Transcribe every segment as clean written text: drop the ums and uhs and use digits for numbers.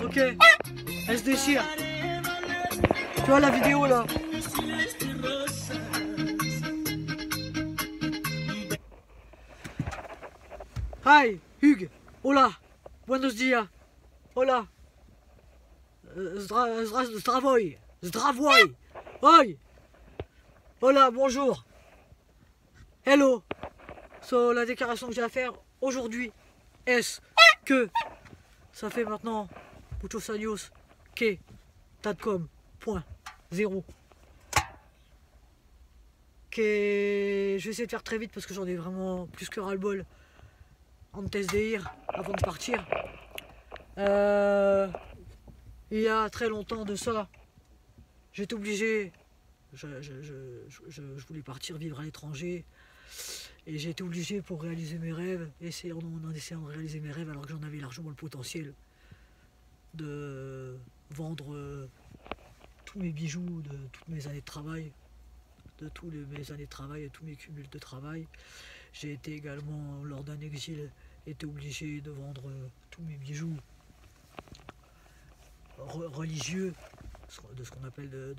Ok, elle se déchire. Tu vois la vidéo là? Hi, Hugues. Hola. Buenos dias. Hola. Zdravoj. Zdravoj. Oi. Hola, bonjour. Hello. So, la déclaration que j'ai à faire aujourd'hui est que ça fait maintenant muchos años que Tadcom.0 que je vais essayer de faire très vite parce que j'en ai vraiment plus que ras-le-bol en test d'ir avant de partir. Il y a très longtemps de ça, j'étais obligé, je voulais partir vivre à l'étranger et j'ai été obligé pour réaliser mes rêves, en essayant de réaliser mes rêves alors que j'en avais largement le potentiel de vendre tous mes bijoux de toutes mes années de travail, et tous mes cumuls de travail. J'ai été également, lors d'un exil, obligé de vendre tous mes bijoux religieux, de ce qu'on appelle le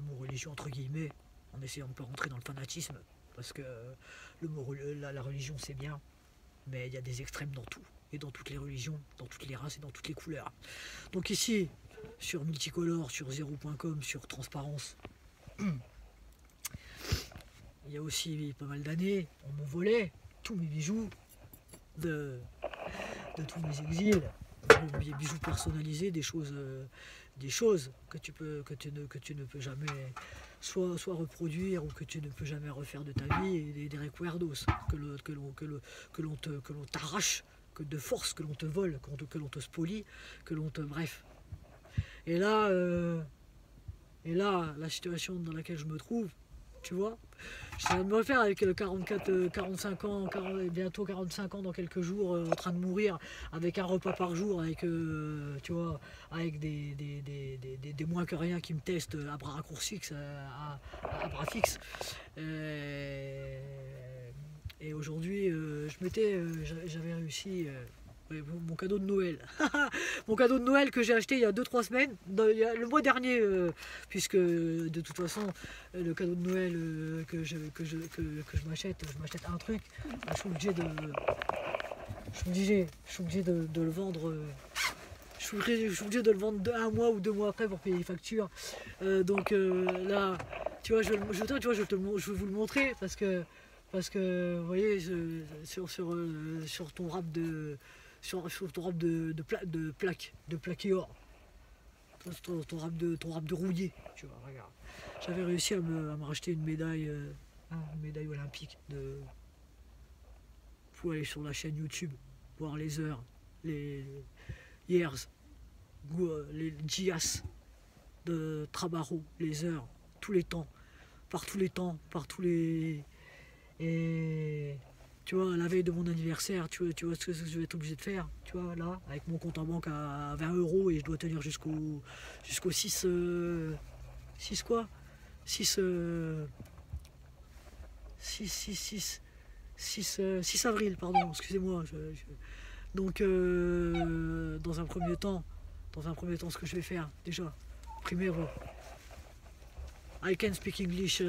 mot religion entre guillemets, en essayant de ne pas rentrer dans le fanatisme, parce que la religion c'est bien, mais il y a des extrêmes dans tout, et dans toutes les religions, dans toutes les races et dans toutes les couleurs. Donc ici, sur Multicolor, sur Zero.com, sur Transparence, il y a aussi pas mal d'années, on me volait tous mes bijoux de tous mes exils, des bijoux personnalisés, des choses que tu ne peux jamais soit reproduire ou que tu ne peux jamais refaire de ta vie, et des recuerdos que l'on t'arrache, que de force, que l'on te vole, que l'on te spolie, que l'on te... bref. Et là, la situation dans laquelle je me trouve, tu vois, je viens de me refaire avec 45 ans, bientôt 45 ans dans quelques jours, en train de mourir, avec un repas par jour, avec, tu vois, avec des moins que rien qui me testent à bras raccourcis, à bras fixes. Et aujourd'hui, j'avais réussi... mon cadeau de Noël. Mon cadeau de Noël que j'ai acheté il y a 2-3 semaines, le mois dernier, puisque de toute façon, le cadeau de Noël que je m'achète un truc, je suis obligé de le vendre. Je suis obligé de le vendre un mois ou 2 mois après pour payer les factures. Donc là, tu vois, je vais vous le montrer parce que vous voyez, sur ton rap de plaqué or, ton rap de rouillé, tu vois, regarde. J'avais réussi à me racheter une médaille olympique pour aller sur la chaîne YouTube, voir les heures, les years, les dias de Trabarro, les heures, tous les temps, par tous les... Et tu vois, à la veille de mon anniversaire, tu vois ce que je vais être obligé de faire, tu vois, là, avec mon compte en banque à 20 € et je dois tenir jusqu'au 6 quoi 6 avril, pardon, excusez-moi. Donc, dans un premier temps, ce que je vais faire, déjà, primero, I can speak English a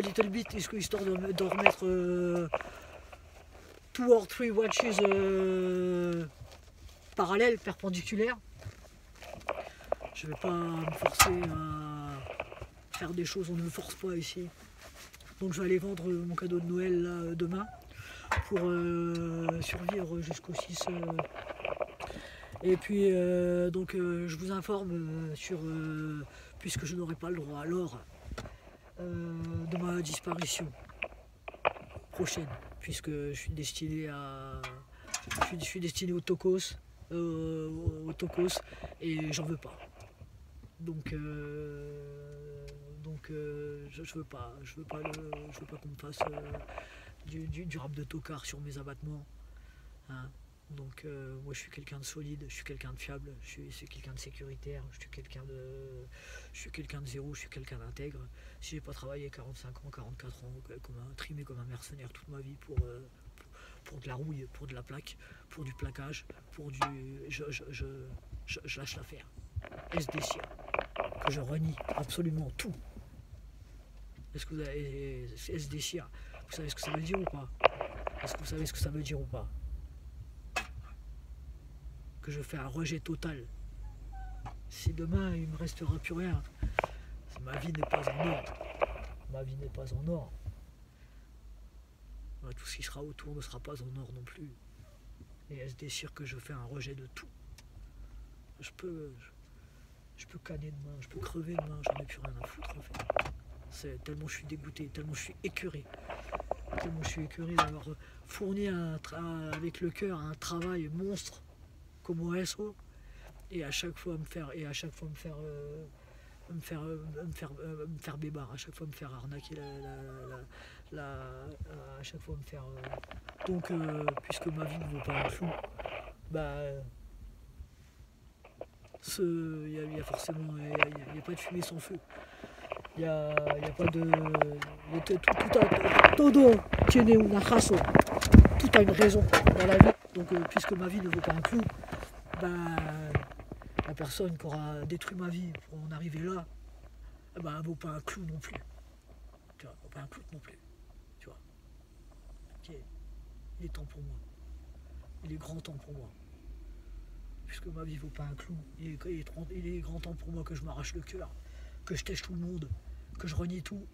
little bit, histoire de remettre 2 or 3 watches parallèles, perpendiculaires. Je vais pas me forcer à faire des choses, on ne me force pas ici. Donc je vais aller vendre mon cadeau de Noël là, demain pour survivre jusqu'au 6. Et puis je vous informe puisque je n'aurai pas le droit alors de ma disparition prochaine, puisque je suis destiné au Tokos, et j'en veux pas. Donc je veux pas qu'on me fasse du rap de tocard sur mes abattements, hein. Donc moi je suis quelqu'un de solide, je suis quelqu'un de fiable, je suis quelqu'un de sécuritaire, je suis quelqu'un de zéro, je suis quelqu'un d'intègre. Si j'ai pas travaillé 45 ans, 44 ans, trimé comme un mercenaire toute ma vie pour de la rouille, pour de la plaque, pour du plaquage, pour du... Je lâche l'affaire. SDCA, que je renie absolument tout. Est-ce que vous avez SDCA, vous savez ce que ça veut dire ou pas? Est-ce que vous savez ce que ça veut dire ou pas? Que je fais un rejet total. Si demain il ne me restera plus rien, ma vie n'est pas en or. Ma vie n'est pas en or. Tout ce qui sera autour ne sera pas en or non plus. Et est-ce sûr que je fais un rejet de tout? Je peux canner demain, je peux crever demain, j'en ai plus rien à foutre en fait. C'est tellement je suis dégoûté, tellement je suis écœuré. Tellement je suis écœuré d'avoir fourni avec le cœur un travail monstre comme OSO et à chaque fois me faire bébard, à chaque fois me faire arnaquer à chaque fois me faire donc puisque ma vie ne vaut pas un clou, bah il y a forcément il n'y a pas de fumée sans feu. Il n'y a pas de tout a une raison dans la vie. Donc puisque ma vie ne vaut pas un clou, bah la personne qui aura détruit ma vie pour en arriver là, bah elle ne vaut pas un clou non plus. Tu vois, elle vaut pas un clou non plus. Tu vois. Okay. Il est temps pour moi. Il est grand temps pour moi. Puisque ma vie ne vaut pas un clou, il est grand temps pour moi que je m'arrache le cœur, que je tèche tout le monde, que je renie tout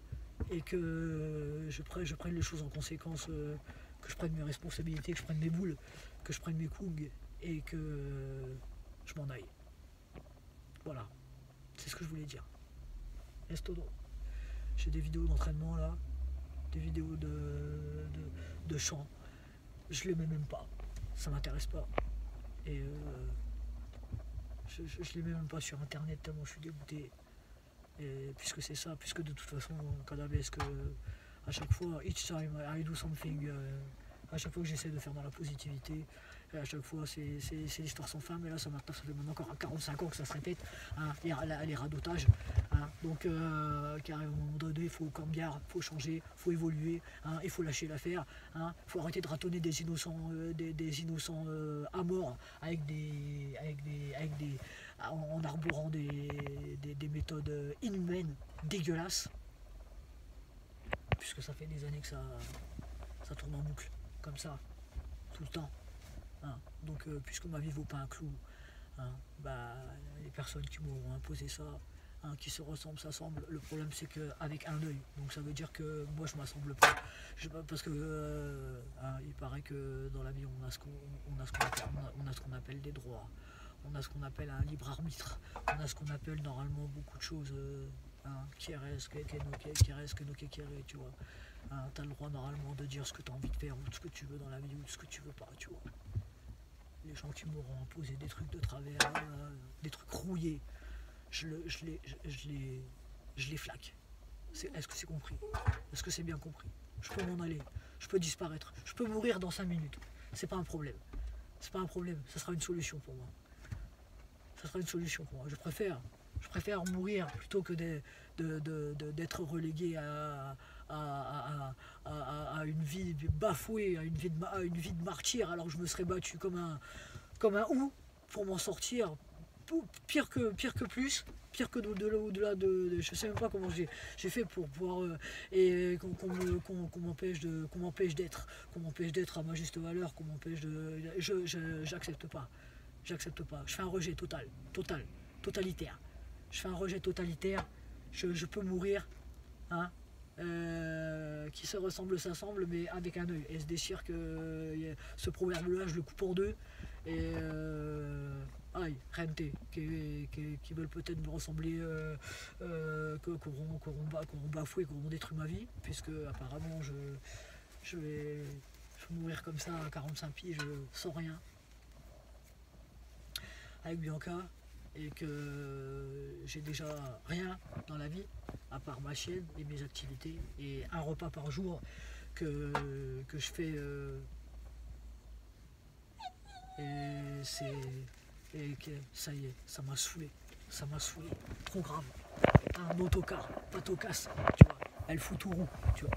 et que je prenne les choses en conséquence, que je prenne mes responsabilités, que je prenne mes boules, que je prenne mes couilles et que je m'en aille. Voilà, c'est ce que je voulais dire. Est todo. J'ai des vidéos d'entraînement là, des vidéos de chant. Je les mets même pas, ça m'intéresse pas. Et je les mets même pas sur internet tellement je suis dégoûté. Et puisque c'est ça, puisque de toute façon, Cadavesque, à chaque fois, each time I do something, à chaque fois que j'essaie de faire dans la positivité, et à chaque fois c'est l'histoire sans fin, mais là ça fait maintenant encore 45 ans que ça se répète, hein, les radotages, hein, donc car à un moment donné il faut cambier, il faut changer, il faut évoluer, hein, il faut lâcher l'affaire, hein, il faut arrêter de ratonner des innocents à mort en arborant des méthodes inhumaines, dégueulasses, puisque ça fait des années que ça tourne en boucle, comme ça, tout le temps. Hein. Donc, puisque ma vie vaut pas un clou, hein, bah, les personnes qui m'auront imposé ça, hein, qui se ressemblent, s'assemblent. Le problème, c'est qu'avec un œil, donc ça veut dire que moi, je m'assemble pas. Parce que hein, il paraît que dans la vie, on a ce qu'on appelle des droits. On a ce qu'on appelle un libre arbitre, on a ce qu'on appelle normalement beaucoup de choses, tu vois. Hein, tu as le droit normalement de dire ce que tu as envie de faire, ou ce que tu veux dans la vie, ou ce que tu veux pas, tu vois. Les gens qui m'auront imposé des trucs de travers, des trucs rouillés, je les flaque. Est-ce que c'est compris? Est-ce que c'est bien compris? Je peux m'en aller, je peux disparaître, je peux mourir dans 5 minutes, c'est pas un problème. C'est pas un problème, ça sera une solution pour moi. Ça sera une solution pour moi. Je préfère mourir plutôt que d'être relégué à une vie bafouée, à une vie de martyr, alors que je me serais battu comme un hou pour m'en sortir. Pire que plus, pire que au-delà de je sais même pas comment j'ai fait pour pouvoir et qu'on m'empêche d'être à ma juste valeur, qu'on m'empêche de j'accepte pas. Je fais un rejet totalitaire. Je fais un rejet totalitaire. Je peux mourir, hein, qui se ressemble s'assemble, mais avec un œil. Et se déchire que ce proverbe-là, je le coupe en deux. Et aïe, rente, qui veulent peut-être me ressembler, qu'auront bafoué, qu'auront détruit ma vie, puisque apparemment je vais mourir comme ça à 45 pieds, sans rien. Avec Bianca, et que j'ai déjà rien dans la vie à part ma chienne et mes activités et un repas par jour que je fais et que ça y est, ça m'a saoulé, trop grave. Un autocar, pas tocasse, tu vois, elle fout tout roux, tu vois.